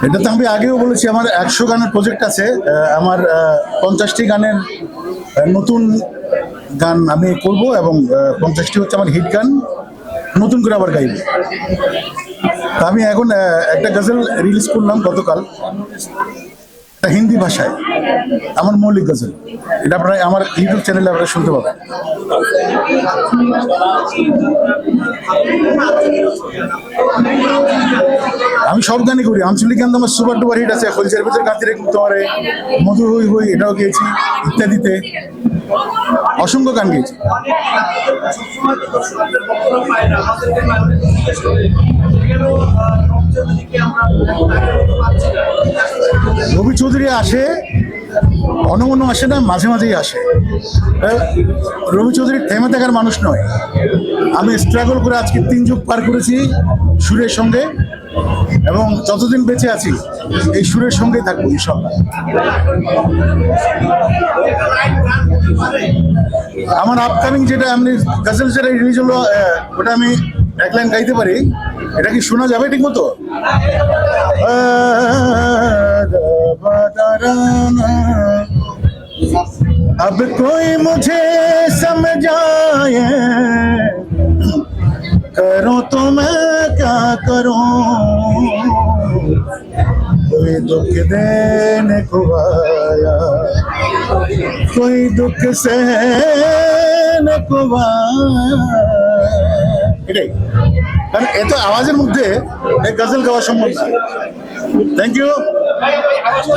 এটা তো আমি আগেও বলেছি, আমার 100 গানের প্রজেক্ট আছে। আমার 50টি গানের নতুন গান আমি করব, এবং 50টি হচ্ছে আমার হিট গান, নতুন করে আবার গাইব। তা আমি এখন একটা গজল রিলিজ করলাম গতকাল, হিন্দি ভাষায়, আমার মৌলিক গজল। এটা আপনারা আমার ইউটিউব চ্যানেলে আপনারা শুনতে পাবেন। আমি সব গানই করি, আঞ্চলিক গান তো আমার সুপার ডুপার হিট আছে। হলচার ভিতরে গান রেখে তোমারে, মধুর হই হই এটাও গিয়েছি, ইত্যাদিতে অসংখ্য গান গেয়েছি। রবি চৌধুরী আসে, অনমন আসে না, মাঝে মাঝেই আসে। রবি চৌধুরী থেমে থাকার মানুষ নয়। আমি স্ট্রাগল করে আজকে 3 যুগ পার করেছি সুরের সঙ্গে, এবং যতদিন বেঁচে আছি এই সুরের সঙ্গেই থাকবো ইনশাল্লাহ। আমার আপকামিং যেটা আমি গজল যেটা রিলিজ হলো, ওটা আমি এক লাইন গাইতে পারি। এটা কি শোনা যাবে ঠিক মতো? अब कोई मुझे समझाए, करूं तो मैं क्या करूं, कोई दुख देने को आया, कोई दुख सहने को आया। এটাই, কারণ এত আওয়াজের মধ্যে এই গজল গাওয়া সম্ভব না। Thank you.